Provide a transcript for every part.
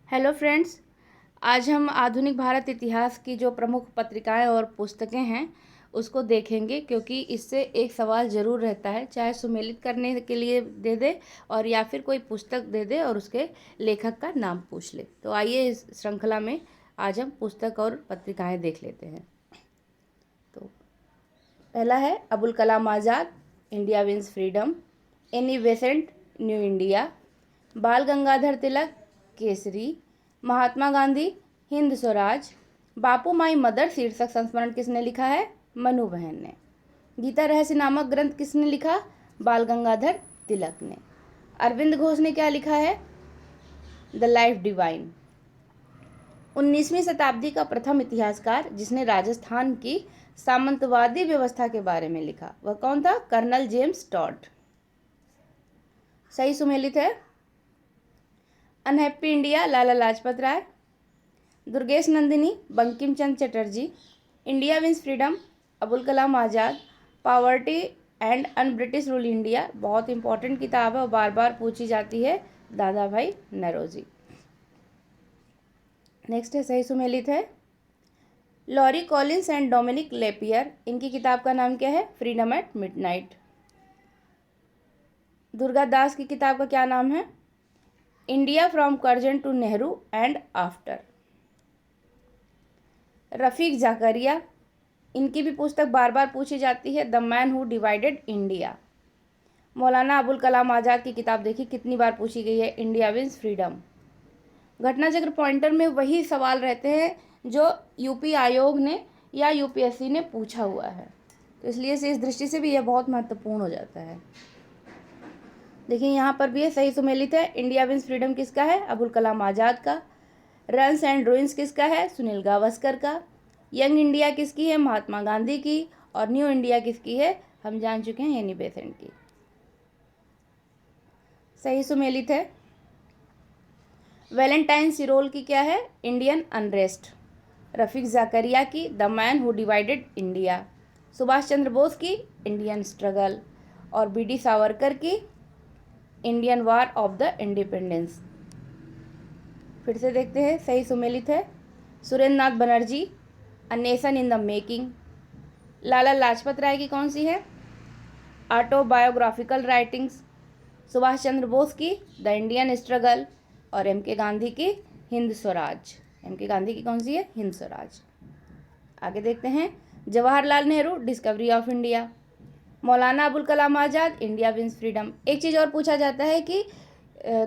Hello friends. आज हम आधुनिक भारत इतिहास की जो प्रमुख पत्रिकाएं और पुस्तकें हैं उसको देखेंगे, क्योंकि इससे एक सवाल ज़रूर रहता है, चाहे सुमेलित करने के लिए दे दे और या फिर कोई पुस्तक दे दे और उसके लेखक का नाम पूछ ले। तो आइए इस श्रृंखला में आज हम पुस्तक और पत्रिकाएं देख लेते हैं। तो पहला है Abul Kalam Azad, India wins freedom, Annie Besant, new India, Bal Gangadhar Tilak, Kesari, Mahatma Gandhi, Hind Swaraj, Bapu my mother शीर्षक संस्मरण किसने लिखा है? मनु बहन ने। गीता रहस्य नामक ग्रंथ किसने लिखा? बाल गंगाधर तिलक ने। अरविंद घोष ने क्या लिखा है? The life divine. 19वीं शताब्दी का प्रथम इतिहासकार जिसने राजस्थान की सामंतवादी व्यवस्था के बारे में लिखा, वह कौन था? Colonel James Tod. सही सुमेलित है। Unhappy India, Lala Lajpat Rai. Durgesh Nandini, Bankim Chandra Chatterjee. India wins freedom, Abul Kalam Azad. Poverty and un British rule India, बहुत इंपॉर्टेंट किताब है और बार बार पूछी जाती है, दादा भाई नौरोजी। नेक्स्ट है सही सुमेलित है Larry Collins and Dominique Lapierre, इनकी किताब का नाम क्या है? Freedom at midnight. Durga Das की किताब का क्या नाम है? India from Curzon to Nehru and after. Rafiq Zakaria, इनकी भी पुस्तक बार बार पूछी जाती है, the man who divided India. Maulana Abul Kalam Azad की किताब देखिए कितनी बार पूछी गई है, इंडिया विंस फ्रीडम। घटना चक्र पॉइंटर में वही सवाल रहते हैं जो यूपी आयोग ने या यूपीएससी ने पूछा हुआ है, तो इसलिए से इस दृष्टि से भी यह बहुत महत्वपूर्ण हो जाता है। देखिए यहाँ पर भी है, सही सुमेलित है। इंडिया विंस फ्रीडम किसका है? अबुल कलाम आज़ाद का। रन्स एंड रूइंस किसका है? सुनील गावस्कर का। यंग इंडिया किसकी है? महात्मा गांधी की। और न्यू इंडिया किसकी है? हम जान चुके हैं, एनी बेसेंट की। सही सुमेलित है। वैलेंटाइन सिरोल की क्या है? Indian unrest. रफ़ीक ज़ाकरिया की the man who divided India. Subhash Chandra Bose की इंडियन स्ट्रगल। और बीडी सावरकर की Indian war of the independence. फिर से देखते हैं, सही सुमेलित है। Surendra Nath Banerjee, a nation in the making. Lala Lajpat Rai की कौन सी है? Autobiographical writings. सुभाष चंद्र बोस की द इंडियन स्ट्रगल। और एम के गांधी की हिंद स्वराज। एम के गांधी की कौन सी है? हिंद स्वराज। आगे देखते हैं, Jawaharlal Nehru, discovery of India. Maulana Abul Kalam Azad, India wins freedom. एक चीज़ और पूछा जाता है कि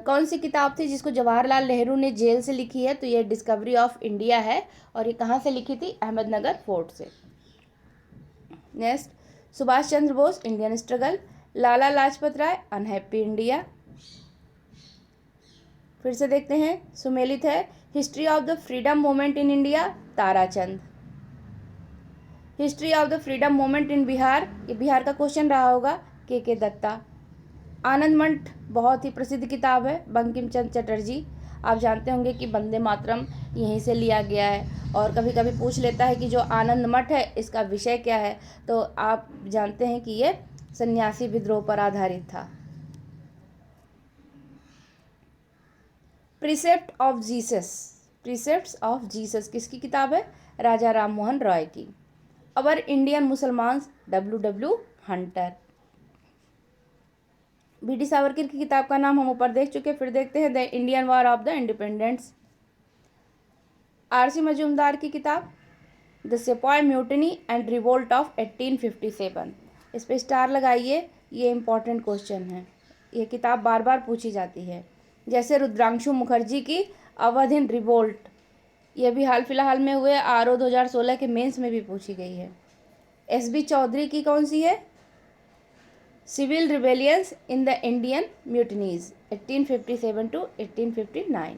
कौन सी किताब थी जिसको जवाहरलाल नेहरू ने जेल से लिखी है, तो ये डिस्कवरी ऑफ इंडिया है। और ये कहाँ से लिखी थी? अहमदनगर फोर्ट से। Next, Subhash Chandra Bose, Indian struggle. लाला लाजपत राय, अनहैप्पी इंडिया। फिर से देखते हैं, सुमेलित है। History of the freedom movement in India, Tarachand. History of the freedom movement in Bihar, ये बिहार का क्वेश्चन रहा होगा, के दत्ता। आनंद मठ बहुत ही प्रसिद्ध किताब है, बंकिम चंद्र चटर्जी। आप जानते होंगे कि वंदे मातरम यहीं से लिया गया है, और कभी कभी पूछ लेता है कि जो आनंद मठ है इसका विषय क्या है, तो आप जानते हैं कि ये सन्यासी विद्रोह पर आधारित था। Precept of Jesus, precepts of Jesus किसकी किताब है? राजा राम मोहन रॉय की। Our Indian Musalmans, W Hunter. BD Savarkar की किताब का नाम हम ऊपर देख चुके, फिर देखते हैं, the Indian war of the independence. RC Majumdar की किताब, द सिपाही म्यूटनी एंड रिवोल्ट ऑफ 1857। इस पर स्टार लगाइए, ये इंपॉर्टेंट क्वेश्चन है, ये किताब बार बार पूछी जाती है। जैसे रुद्रांशु मुखर्जी की अवध इन रिवोल्ट, ये भी हाल फिलहाल में हुए आरओ 2016 के मेंस में भी पूछी गई है। एसबी चौधरी की कौन सी है? Civil rebellions in the Indian mutinies, 1857 to 1859।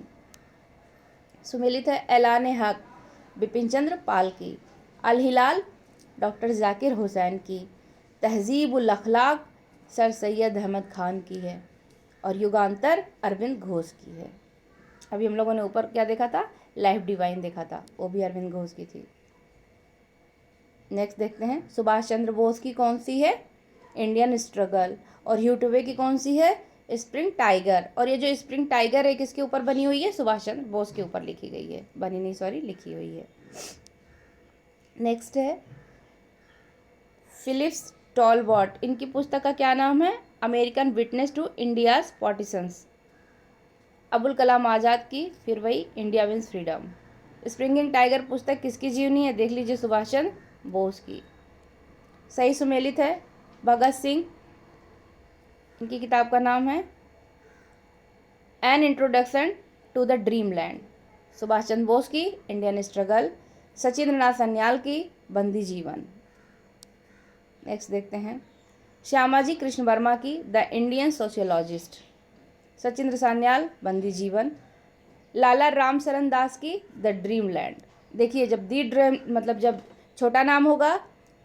सुमेलित है ऐलान हक, बिपिन चंद्र पाल की। अल हिलाल, डॉक्टर जाकिर हुसैन की। तहजीब उल अखलाक, सर सैयद अहमद खान की है। और युगांतर अरविंद घोष की है। अभी हम लोगों ने ऊपर क्या देखा था? लाइफ डिवाइन देखा था, वो भी अरविंद घोष की थी। नेक्स्ट देखते हैं, सुभाष चंद्र बोस की कौन सी है? Indian struggle. और ह्यूटवे की कौन सी है? Spring tiger. और ये जो स्प्रिंग टाइगर है किसके ऊपर बनी हुई है? सुभाष चंद्र बोस के ऊपर लिखी गई है, बनी नहीं सॉरी, लिखी हुई है। नेक्स्ट है फिलिप्स टॉलबॉट, इनकी पुस्तक का क्या नाम है? American witness to India's partitions. Abul Kalam Azad की, फिर वही India wins freedom. Springing tiger पुस्तक किसकी जीवनी है? देख लीजिए, सुभाष चंद्र बोस की। सही सुमेलित है भगत सिंह, इनकी किताब का नाम है an introduction to the dream land. Subhash Chandra Bose की इंडियन स्ट्रगल। सचिंद्र नाथ सन्याल की बंदी जीवन। नेक्स्ट देखते हैं श्यामाजी कृष्ण वर्मा की the Indian sociologist. Sachindra Sanyal बंदी जीवन। लाला रामचरण दास की द ड्रीम लैंड। देखिए, जब दी ड्रीम मतलब जब छोटा नाम होगा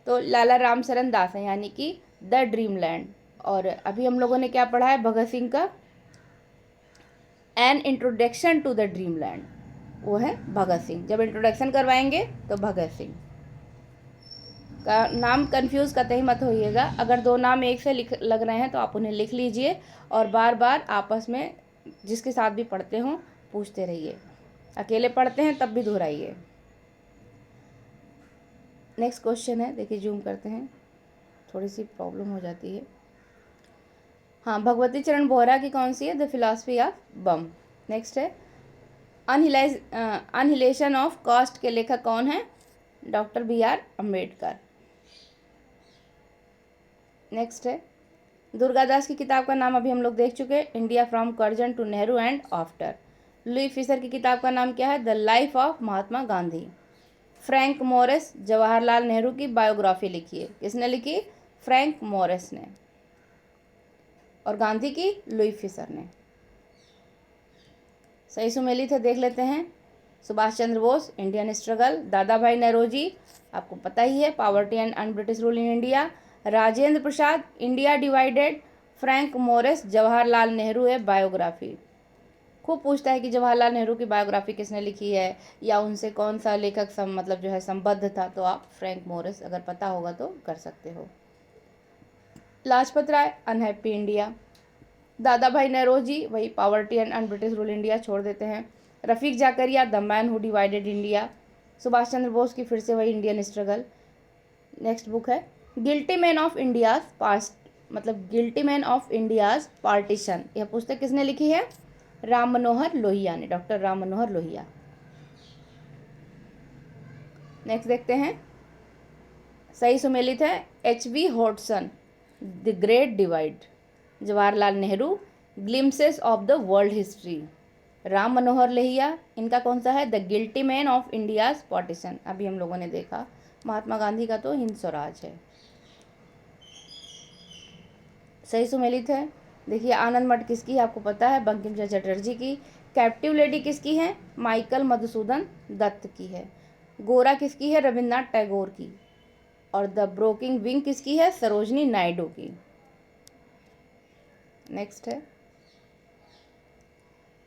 तो लाला रामचरण दास है, यानी कि द ड्रीम लैंड। और अभी हम लोगों ने क्या पढ़ा है? भगत सिंह का an introduction to the dream land, वो है भगत सिंह। जब इंट्रोडक्शन करवाएंगे तो भगत सिंह का नाम कंफ्यूज कतई मत होइएगा। अगर दो नाम एक से लग रहे हैं तो आप उन्हें लिख लीजिए और बार बार आपस में जिसके साथ भी पढ़ते हों पूछते रहिए। अकेले पढ़ते हैं तब भी दोहराइए। नेक्स्ट क्वेश्चन है, देखिए जूम करते हैं, थोड़ी सी प्रॉब्लम हो जाती है। हाँ, भगवती चरण बोहरा की कौन सी है? The philosophy of bomb. Next है अनहिलेशन ऑफ कास्ट के लेखक कौन है? Doctor BR Ambedkar. नेक्स्ट है दुर्गादास की किताब का नाम अभी हम लोग देख चुके हैं, India from Curzon to Nehru and after. Louis Fischer की किताब का नाम क्या है? The life of Mahatma Gandhi. Frank Moraes Jawaharlal Nehru की बायोग्राफी लिखी है, किसने लिखी? फ्रैंक मोरिस ने। और गांधी की लुई फिशर ने। सही सुमेलित है, देख लेते हैं। Subhash Chandra Bose Indian struggle. दादा भाई नौरोजी आपको पता ही है, poverty and un British rule in India. Rajendra Prasad India divided. Frank Moraes Jawaharlal Nehru है बायोग्राफी। खूब पूछता है कि जवाहरलाल नेहरू की बायोग्राफी किसने लिखी है या उनसे कौन सा लेखक मतलब जो है संबद्ध था, तो आप फ्रैंक मोरिस अगर पता होगा तो कर सकते हो। Lajpat Rai unhappy India. दादा भाई नौरोजी वही poverty and un British rule India, छोड़ देते हैं। Rafiq Zakaria the man who divided India. Subhash Chandra Bose की फिर से वही इंडियन स्ट्रगल। नेक्स्ट बुक है guilty man of India's past, मतलब guilty man of India's partition. यह पुस्तक किसने लिखी है? राम मनोहर लोहिया ने, डॉक्टर राम मनोहर लोहिया। नेक्स्ट देखते हैं, सही सुमेलित है HV Hotson the great divide. Jawaharlal Nehru glimpses of the world history. Ram Manohar Lohia इनका कौन सा है? The guilty man of India's partition, अभी हम लोगों ने देखा। महात्मा गांधी का तो हिंद स्वराज है। सही सुमेलित है। देखिए आनंद मठ किसकी है आपको पता है? बंकिम चंद्र चटर्जी की। कैप्टिव लेडी किसकी है? माइकल मधुसूदन दत्त की है। गोरा किसकी है? रविन्द्रनाथ टैगोर की। और द ब्रोकिंग विंग किसकी है? सरोजनी नायडू की। नेक्स्ट है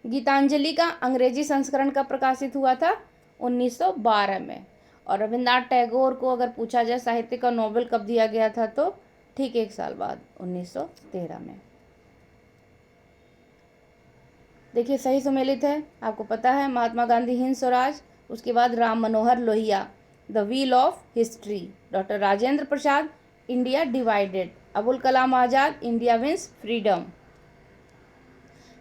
गीतांजलि का अंग्रेजी संस्करण कब प्रकाशित हुआ था? 1912 में। और रविन्द्रनाथ टैगोर को अगर पूछा जाए साहित्य का नोबेल कब दिया गया था, तो ठीक 1 साल बाद 1913 में। देखिए सही सुमेलित है, आपको पता है महात्मा गांधी हिंद स्वराज, उसके बाद Ram Manohar Lohia the wheel of history. Doctor Rajendra Prasad India divided. Abul Kalam Azad India wins freedom.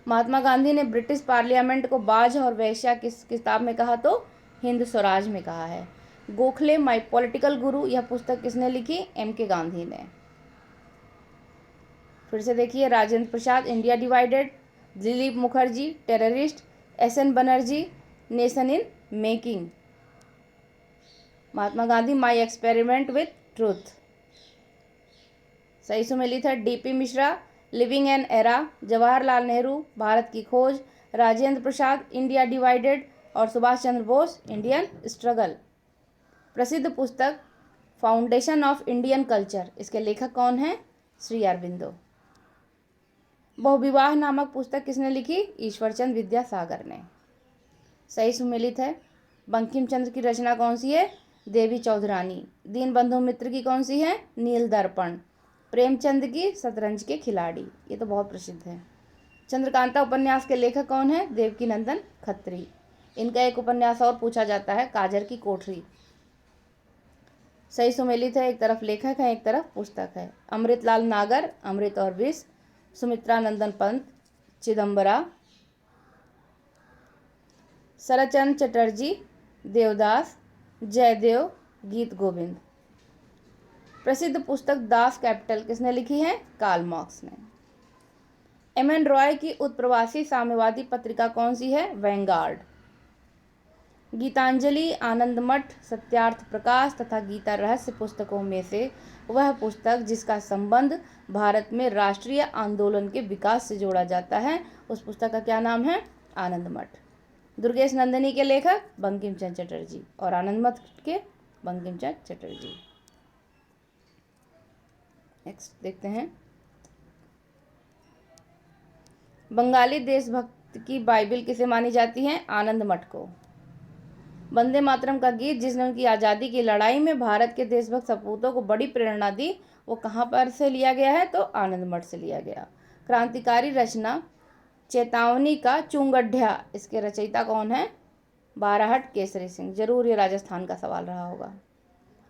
Mahatma Gandhi ने ब्रिटिश पार्लियामेंट को बाज और वैश्या किस किताब में कहा? तो हिंद स्वराज में कहा है। गोखले माई पॉलिटिकल गुरु, यह पुस्तक किसने लिखी? MK गांधी ने। फिर से देखिए Rajendra Prasad India divided. Dilip Mukherjee terrorist. SN Banerjee nation in making. Mahatma Gandhi my experiment with truth. सही सुमेलित है DP Mishra living an era. Jawaharlal Nehru Bharat ki Khoj. Rajendra Prasad India divided. और सुभाष चंद्र बोस इंडियन स्ट्रगल। प्रसिद्ध पुस्तक फाउंडेशन ऑफ इंडियन कल्चर, इसके लेखक कौन हैं? श्री अरविंदो। बहुविवाह नामक पुस्तक किसने लिखी? ईश्वरचंद विद्यासागर ने। सही सुमेलित है। बंकिम चंद्र की रचना कौन सी है? देवी चौधरानी। दीनबंधु मित्र की कौन सी है? नील दर्पण। प्रेमचंद की शतरंज के खिलाड़ी, ये तो बहुत प्रसिद्ध है। चंद्रकांता उपन्यास के लेखक कौन है? देवकीनंदन खत्री। इनका एक उपन्यास और पूछा जाता है, काजर की कोठरी। सही सुमेलित है, एक तरफ लेखक है, एक तरफ पुस्तक है। अमृतलाल नागर, अमृत और विष। सुमित्रानंदन पंत, चिदम्बरा। शरदचंद्र चटर्जी, देवदास। जयदेव, गीत गोविंद। प्रसिद्ध पुस्तक दास कैपिटल किसने लिखी है? कार्ल मार्क्स ने। एम.एन. रॉय की उत्प्रवासी साम्यवादी पत्रिका कौन सी है? वैंगार्ड। गीतांजलि, आनंदमठ, सत्यार्थ प्रकाश तथा गीता रहस्य पुस्तकों में से वह पुस्तक जिसका संबंध भारत में राष्ट्रीय आंदोलन के विकास से जोड़ा जाता है, उस पुस्तक का क्या नाम है? आनंदमठ। दुर्गेश नंदिनी के लेखक बंकिम चंद्र चटर्जी और आनंदमठ के बंकिम चंद्र चटर्जी। नेक्स्ट देखते हैं, बंगाली देशभक्त की बाइबिल किसे मानी जाती है? आनंदमठ को। वंदे मातरम का गीत जिसने उनकी आज़ादी की लड़ाई में भारत के देशभक्त सपूतों को बड़ी प्रेरणा दी, वो कहाँ पर से लिया गया है? तो आनंदमठ से लिया गया। क्रांतिकारी रचना चेतावनी का चुंगड्ढा, इसके रचयिता कौन है? बाराहट केसरी सिंह। जरूर ये राजस्थान का सवाल रहा होगा।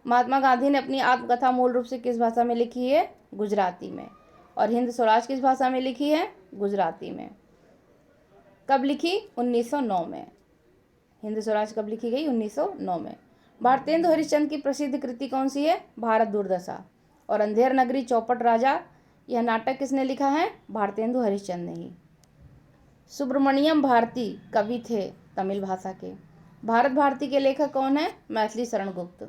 महात्मा गांधी ने अपनी आत्मकथा मूल रूप से किस भाषा में लिखी है? गुजराती में। और हिंद स्वराज किस भाषा में लिखी है? गुजराती में। कब लिखी? 1909 में। हिंद स्वराज कब लिखी गई? 1909 में। भारतेंदु हरिश्चंद्र की प्रसिद्ध कृति कौन सी है? भारत दुर्दशा। और अंधेर नगरी चौपट राजा, यह नाटक किसने लिखा है? भारतेंदु हरिश्चंद्र ने ही। सुब्रमण्यम भारती कवि थे तमिल भाषा के। भारत भारती के लेखक कौन है? मैथिली शरण गुप्त।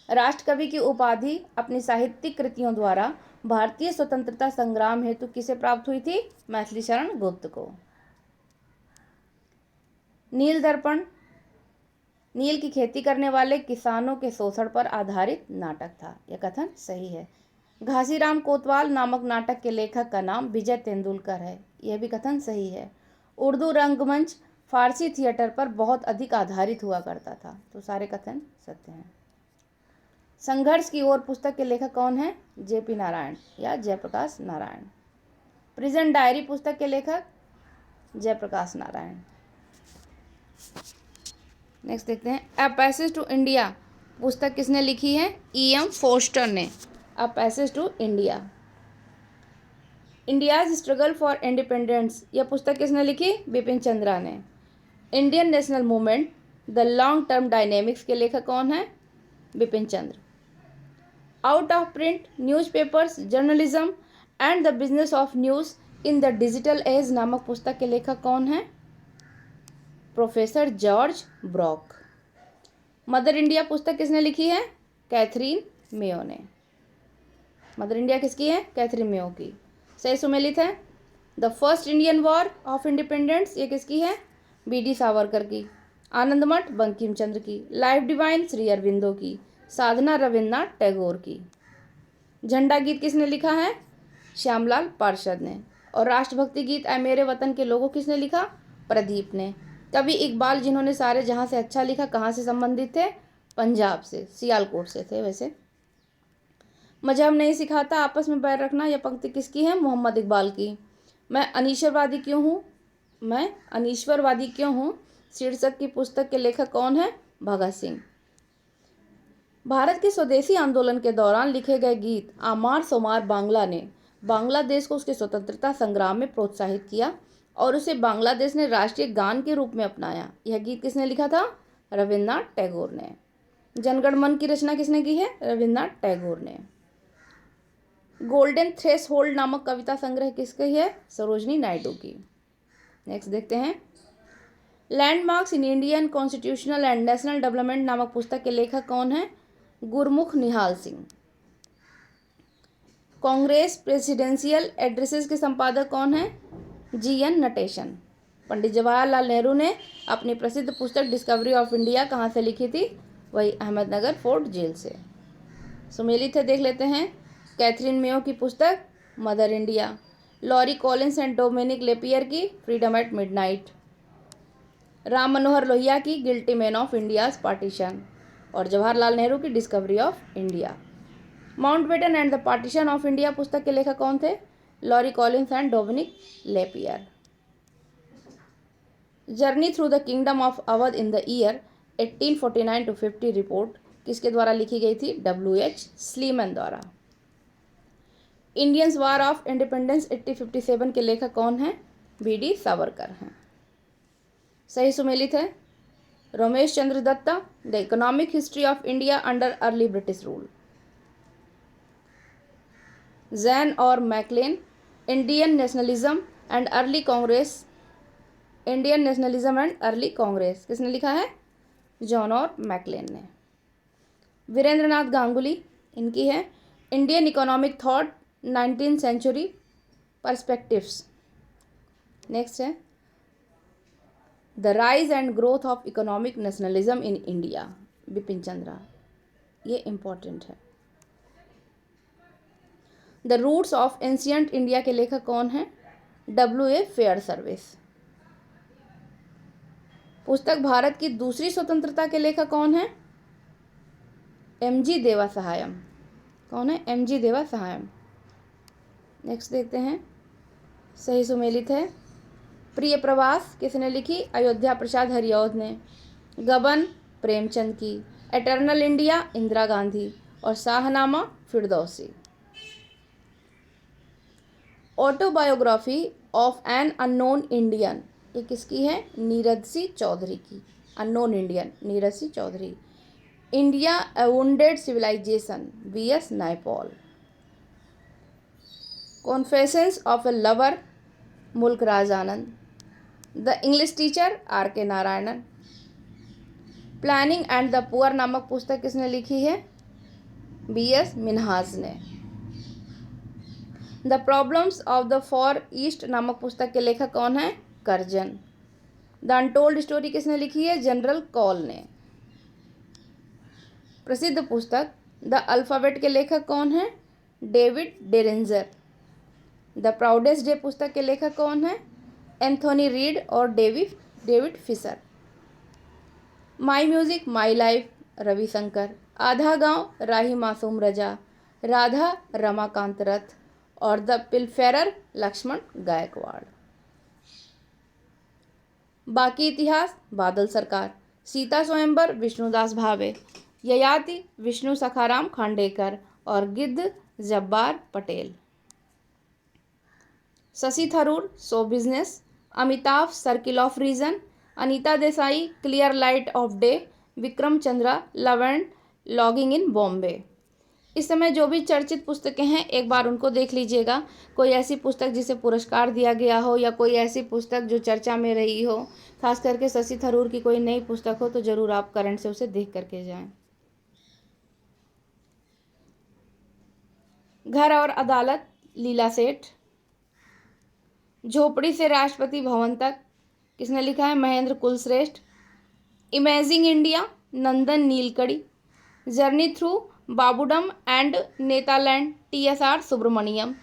राष्ट्रकवि की उपाधि अपनी साहित्यिक कृतियों द्वारा भारतीय स्वतंत्रता संग्राम हेतु किसे प्राप्त हुई थी? मैथिली शरण गुप्त को। नील दर्पण नील की खेती करने वाले किसानों के शोषण पर आधारित नाटक था। यह कथन सही है। घासीराम कोतवाल नामक नाटक के लेखक का नाम विजय तेंदुलकर है। यह भी कथन सही है। उर्दू रंगमंच फारसी थिएटर पर बहुत अधिक आधारित हुआ करता था। तो सारे कथन सत्य हैं। संघर्ष की ओर पुस्तक के लेखक कौन है? जे.पी. नारायण या जयप्रकाश नारायण। प्रिजन डायरी पुस्तक के लेखक जयप्रकाश नारायण। नेक्स्ट देखते हैं, अ पैसेज टू इंडिया पुस्तक किसने लिखी है? E.M. फोस्टर ने। A passage to India. India's struggle for independence, यह पुस्तक किसने लिखी? बिपिन चंद्रा ने। Indian national movement the long term dynamics के लेखक कौन है? Bipin Chandra. Out of print newspapers, journalism and the business of news in the digital age नामक पुस्तक के लेखक कौन है? Professor George Brock. Mother India पुस्तक किसने लिखी है? कैथरीन मेयो ने। मदर इंडिया किसकी है? कैथरीन मेयो की। सही सुमेलित है। The first Indian war of independence, ये किसकी है? बी.डी. सावरकर की। आनंदमठ बंकिम चंद्र की। लाइफ डिवाइन श्री अरविंदो की। साधना रविन्द्रनाथ टैगोर की। झंडा गीत किसने लिखा है? श्यामलाल पार्षद ने। और राष्ट्रभक्ति गीत ऐ मेरे वतन के लोगों किसने लिखा? प्रदीप ने। कवि इकबाल जिन्होंने सारे जहां से अच्छा लिखा, कहाँ से संबंधित थे? पंजाब से, सियालकोट से थे। वैसे मजहब नहीं सिखाता आपस में बैर रखना, यह पंक्ति किसकी है? मोहम्मद इकबाल की। मैं अनीश्वरवादी क्यों हूँ शीर्षक की पुस्तक के लेखक कौन है? भगत सिंह। भारत के स्वदेशी आंदोलन के दौरान लिखे गए गीत आमार सोमार बांग्ला ने बांग्लादेश को उसके स्वतंत्रता संग्राम में प्रोत्साहित किया और उसे बांग्लादेश ने राष्ट्रीय गान के रूप में अपनाया। यह गीत किसने लिखा था? रविन्द्रनाथ टैगोर ने। जनगण मन की रचना किसने की है? रविन्द्रनाथ टैगोर ने। गोल्डन थ्रेशहोल्ड नामक कविता संग्रह किसकी है? सरोजनी नायडू की। नेक्स्ट देखते हैं, landmarks in Indian constitutional and national development नामक पुस्तक के लेखक कौन है? गुरमुख निहाल सिंह। कांग्रेस प्रेसिडेंशियल एड्रेसेस के संपादक कौन है? जी.एन. नटेशन। पंडित जवाहरलाल नेहरू ने अपनी प्रसिद्ध पुस्तक डिस्कवरी ऑफ इंडिया कहाँ से लिखी थी? वही अहमदनगर फोर्ट जेल से। सुमेलित है, देख लेते हैं। कैथरीन मेयो की पुस्तक mother India. Larry Collins and Dominique Lapierre की freedom at midnight. Ram Manohar Lohia की guilty man of India's partition. और जवाहरलाल नेहरू की discovery of India. Mountbatten and the partition of India पुस्तक के लेखक कौन थे? Larry Collins and Dominique Lapierre. Journey through the kingdom of Awadh in the year 1849 to 50 report किसके द्वारा लिखी गई थी? W.H. स्लीमन द्वारा। इंडियंस वार ऑफ इंडिपेंडेंस 1857 के लेखक कौन हैं? B.D. सावरकर हैं। सही सुमेलित है। Ramesh Chandra Dutta, the economic history of India under early British rule. Jain और McLane, Indian nationalism and early congress. Indian nationalism and early congress किसने लिखा है? जॉन और मैकलेन ने। वीरेंद्रनाथ गांगुली, इनकी है Indian economic thought 19th century perspectives. Next है the rise and growth of economic nationalism in India, Bipin Chandra, ये इंपॉर्टेंट है। The roots of ancient India के लेखक कौन हैं? W.A. Fairservis. पुस्तक भारत की दूसरी स्वतंत्रता के लेखक कौन है? M.G. देवा सहायम। कौन है? M.G. देवा सहायम। नेक्स्ट देखते हैं। सही सुमेलित है। प्रिय प्रवास किसने लिखी? अयोध्या प्रसाद हरिऔध ने। गबन प्रेमचंद की। एटर्नल इंडिया इंदिरा गांधी और Shahnama Firdausi. Autobiography of an unknown Indian, ये किसकी है? नीरज सिंह चौधरी की। Unknown Indian Neeraj Singh Chaudhary. India a wounded civilization B.S. Naipaul. Confessions of a lover Mulkraj Anand. The English teacher R.K. Narayanan. Planning and the poor नामक पुस्तक किसने लिखी है? B.S. मिन्हाज ने। The problems of the far east नामक पुस्तक के लेखक कौन है? कर्जन। द अनटोल्ड स्टोरी किसने लिखी है? जनरल कॉल ने। प्रसिद्ध पुस्तक द अल्फाबेट के लेखक कौन है? David Derenger. The proudest day पुस्तक के लेखक कौन है? एंथोनी रीड और David Fisher. My music my life Ravi Shankar. Aadha Gaon Rahi Masoom रजा। राधा रमाकांत रथ और द पिलफेरर लक्ष्मण गायकवाड़। बाकी इतिहास बादल सरकार। सीता स्वयंवर विष्णुदास भावे। ययाति विष्णु सखाराम खांडेकर और गिद्ध Jabbar Patel. Shashi Tharoor show business. Amitabh circle of reason. Anita Desai clear light of day. Vikram Chandra love and longing in Bombay. इस समय जो भी चर्चित पुस्तकें हैं एक बार उनको देख लीजिएगा। कोई ऐसी पुस्तक जिसे पुरस्कार दिया गया हो या कोई ऐसी पुस्तक जो चर्चा में रही हो, खास करके शशि थरूर की कोई नई पुस्तक हो तो ज़रूर आप करंट से उसे देख करके जाएं। घर और अदालत लीला सेठ। झोपड़ी से राष्ट्रपति भवन तक किसने लिखा है? Mahendra Kulshreshtha. Imaging India Nandan Nilekani. Journey through Babudom and Netaland TSR Subramanian.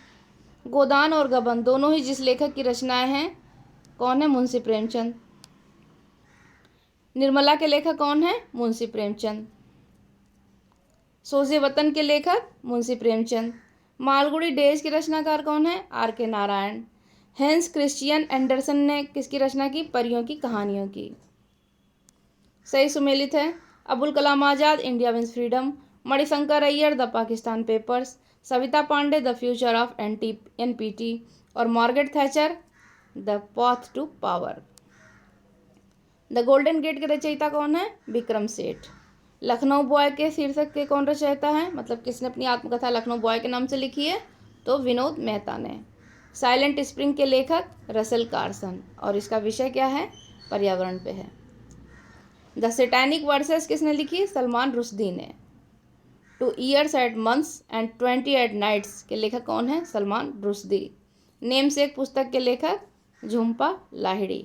Godan और गबन दोनों ही जिस लेखक की रचनाएं हैं, कौन है? मुंशी प्रेमचंद। निर्मला के लेखक कौन है? मुंशी प्रेमचंद। सोजे वतन के लेखक मुंशी प्रेमचंद। मालगुडी डेज के रचनाकार कौन है? R.K. Narayan. Hans Christian Anderson ने किसकी रचना की? परियों की कहानियों की। सही सुमेलित है। Abul Kalam Azad India wins freedom. Manishankar Aiyar the Pakistan papers. Savita Pandey the future of NPT और Margaret Thatcher the path to power. The golden gate के रचयिता कौन है? विक्रम सेठ। लखनऊ बॉय के शीर्षक के कौन रचयिता है? मतलब किसने अपनी आत्मकथा लखनऊ बॉय के नाम से लिखी है? तो विनोद मेहता ने। साइलेंट स्प्रिंग के लेखक रसेल कार्सन और इसका विषय क्या है? पर्यावरण पे है। द सैटेनिक वर्सेस किसने लिखी? सलमान रुश्दी ने। 2 years 8 months and 28 nights के लेखक कौन है? सलमान रुश्दी। नेम से एक पुस्तक के लेखक Jhumpa Lahiri.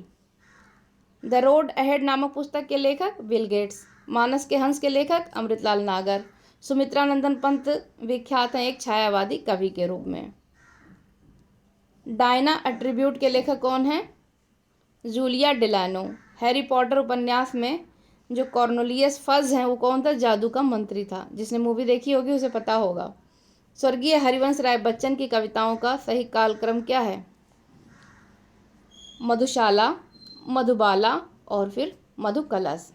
The road ahead नामक पुस्तक के लेखक बिल गेट्स। मानस के हंस के लेखक अमृतलाल नागर। सुमित्रा नंदन पंत विख्यात हैं एक छायावादी कवि के रूप में। डायना एट्रीब्यूट के लेखक कौन है? Julia Delano. हैरी पॉटर उपन्यास में जो कॉर्नेलियस फज हैं वो कौन था? जादू का मंत्री था। जिसने मूवी देखी होगी उसे पता होगा। स्वर्गीय हरिवंश राय बच्चन की कविताओं का सही कालक्रम क्या है? मधुशाला, मधुबाला और फिर मधुकलश।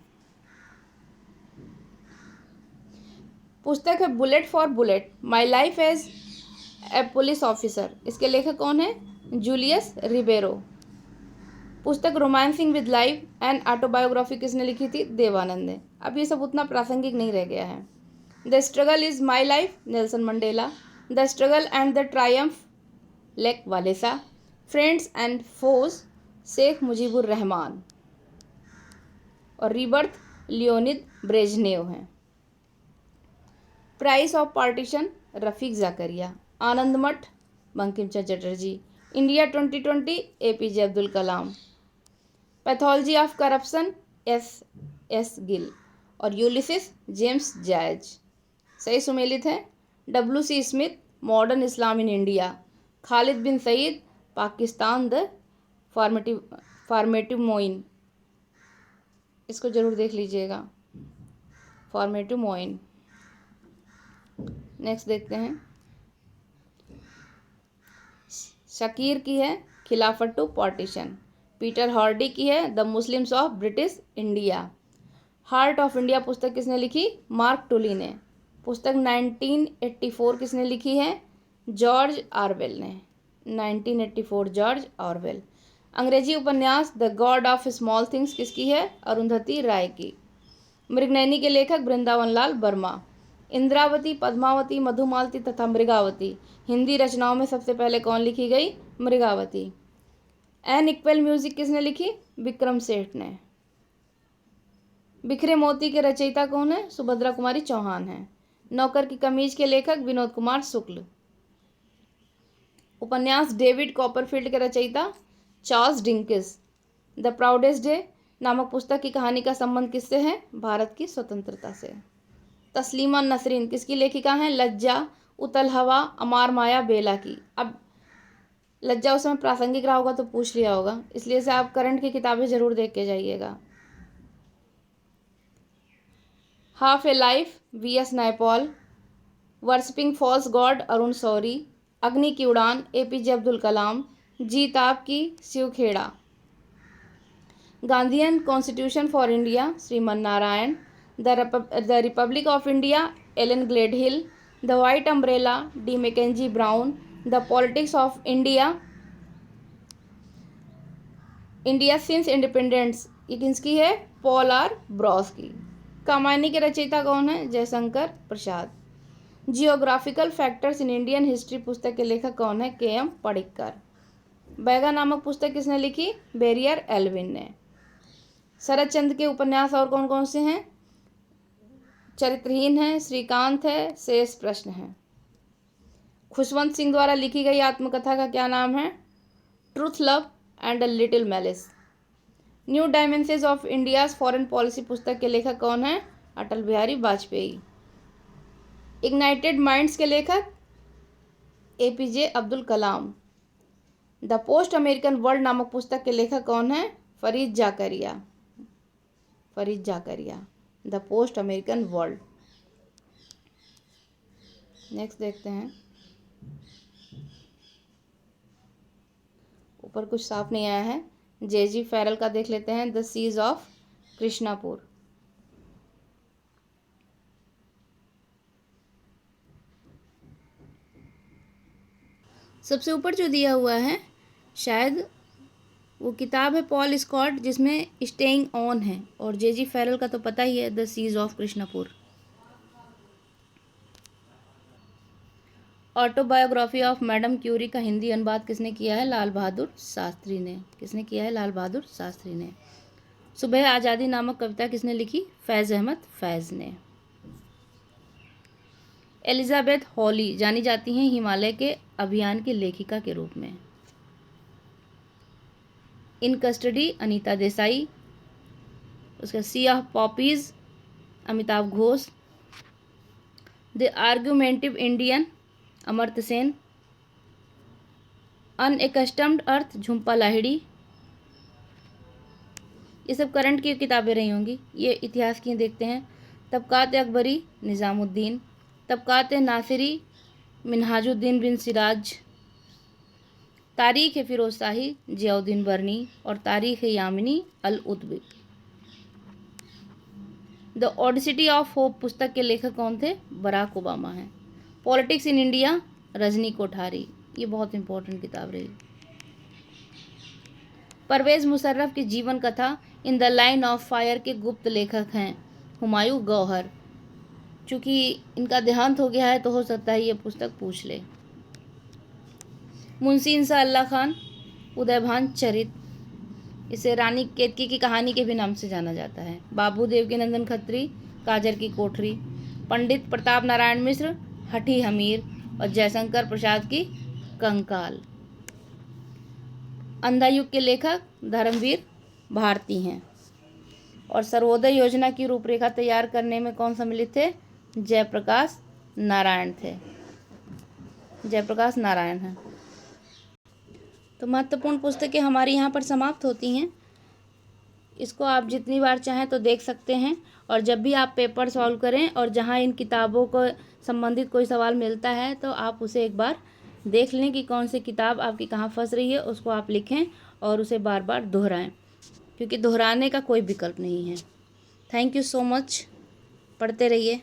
पुस्तक है bullet for bullet, my life as a police officer. इसके लेखक कौन है? जूलियस रिबेरो। पुस्तक romancing with life and autobiography किसने लिखी थी? देवानंद ने। अब ये सब उतना प्रासंगिक नहीं रह गया है। The struggle is my life, Nelson Mandela. The struggle and the triumph, Lech Walesa. Friends and foes, Sheikh Mujibur Rahman. और रीबर्थ लियोनिद ब्रेजनेव हैं। Price of partition, Rafiq Zakaria. Anand Math, Bankim Chandra Chatterjee. India 2020, APJ Abdul Kalam. Pathology of corruption, S Gill. और यूलिसिस, जेम्स जॉर्ज। सही सुमेलित है। WC Smith, modern Islam in India. Khalid bin Sayeed, Pakistan the formative मोइन। इसको जरूर देख लीजिएगा, फॉर्मेटिव मोइन। नेक्स्ट देखते हैं। शकीर की है खिलाफत टू पार्टीशन। पीटर हार्डी की है the Muslims of British India. Heart of India पुस्तक किसने लिखी? मार्क टुली ने। पुस्तक 1984 किसने लिखी है? जॉर्ज ऑरवेल ने। 1984 जॉर्ज ऑरवेल। अंग्रेजी उपन्यास the God of small things किसकी है? अरुंधति राय की। मृगनयनी के लेखक वृंदावन लाल वर्मा। इंद्रावती, पद्मावती, मधुमालती तथा मृगावती हिंदी रचनाओं में सबसे पहले कौन लिखी गई? मृगावती। एन इक्वल म्यूजिक किसने लिखी? विक्रम सेठ ने। बिखरे मोती के रचयिता कौन है? सुभद्रा कुमारी चौहान है। नौकर की कमीज के लेखक विनोद कुमार शुक्ल। उपन्यास डेविड कॉपरफील्ड के रचयिता चार्ल्स डिंकिस। द प्राउडेस्ट डे नामक पुस्तक की कहानी का संबंध किससे है? भारत की स्वतंत्रता से। तस्लीमा नसरीन किसकी लेखिका हैं? लज्जा, उतल हवा, अमार माया, बेला की। अब लज्जा उस समय प्रासंगिक रहा होगा तो पूछ लिया होगा, इसलिए से आप करंट की किताबें जरूर देख के जाइएगा। Half a life, VS Naipaul. Worshipping false god, Arun Shourie. Agni ki Udaan, APJ Abdul Kalam. Jeet Aapki, Shiv Khera. Gandhian constitution for India, Shriman Narayan. The republic of India, Alan Gledhill. The white umbrella, D Mackenzie Brown. The politics of India, India since independence, ये किसकी है? Paul R Bros की। कामायनी के रचयिता कौन है? Jaishankar Prasad. Geographical factors in Indian history पुस्तक के लेखक कौन है? KM पडिक्कर। बैगा नामक पुस्तक किसने लिखी? बेरियर एल्विन ने। शरद चंद्र के उपन्यास और कौन कौन से हैं? चरित्रहीन है, श्रीकांत है, शेष प्रश्न है। खुशवंत सिंह द्वारा लिखी गई आत्मकथा का क्या नाम है? Truth, love and a little malice. New dimensions of India's foreign policy पुस्तक के लेखक कौन है? अटल बिहारी वाजपेयी। इग्नाइटेड माइंड्स के लेखक APJ Abdul Kalam. The post American world नामक पुस्तक के लेखक कौन है? Fareed Zakaria. Fareed Zakaria. The post American world. Next देखते हैं। ऊपर कुछ साफ नहीं आया है। JG फैरल का देख लेते हैं, द सीज ऑफ कृष्णापुर। सबसे ऊपर जो दिया हुआ है शायद वो किताब है पॉल स्कॉट जिसमें स्टेइंग ऑन है, और JG फैरल का तो पता ही है, the siege of Krishnapur. Autobiography of madam Curie का हिंदी अनुवाद किसने किया है? लाल बहादुर शास्त्री ने। किसने किया है? लाल बहादुर शास्त्री ने। सुबह आज़ादी नामक कविता किसने लिखी? फैज़ अहमद फैज़ ने। एलिजाबेथ हॉली जानी जाती हैं हिमालय के अभियान की लेखिका के रूप में। In custody, Anita Desai. उसका sea of poppies, Amitav Ghosh. The argumentative Indian, Amartya Sen. Unaccustomed earth, Jhumpa Lahiri. ये सब करंट की किताबें रही होंगी। ये इतिहास की देखते हैं। तबकात अकबरी, निज़ामुद्दीन। तबकात नासिरी, मिन्हाजुद्दीन बिन सिराज। तारीख़ फ़िरोज़ शाही ज़ियाउद्दीन बर्नी और तारीख़ यामिनी अल Utbi. The audacity of hope पुस्तक के लेखक कौन थे? बराक ओबामा हैं। Politics in India Rajni Kothari, ये बहुत इंपॉर्टेंट किताब रही। परवेज़ मुशर्रफ की जीवन कथा in the line of fire के गुप्त लेखक हैं हुमायूं गौहर। चूँकि इनका देहांत हो गया है तो हो सकता है ये पुस्तक पूछ ले। मुंशी इंसा अल्लाह खान उदयभान चरित, इसे रानी केतकी की कहानी के भी नाम से जाना जाता है। बाबू देवकीनंदन खत्री काजर की कोठरी। पंडित प्रताप नारायण मिश्र हठी हमीर और जयशंकर प्रसाद की कंकाल। अंधा युग के लेखक धर्मवीर भारती हैं। और सर्वोदय योजना की रूपरेखा तैयार करने में कौन सम्मिलित थे? जयप्रकाश नारायण थे। जयप्रकाश नारायण हैं। तो महत्वपूर्ण पुस्तकें हमारी यहाँ पर समाप्त होती हैं। इसको आप जितनी बार चाहें तो देख सकते हैं। और जब भी आप पेपर सॉल्व करें और जहाँ इन किताबों को संबंधित कोई सवाल मिलता है तो आप उसे एक बार देख लें कि कौन सी किताब आपकी कहाँ फंस रही है, उसको आप लिखें और उसे बार बार दोहराएं, क्योंकि दोहराने का कोई विकल्प नहीं है। Thank you so much. पढ़ते रहिए।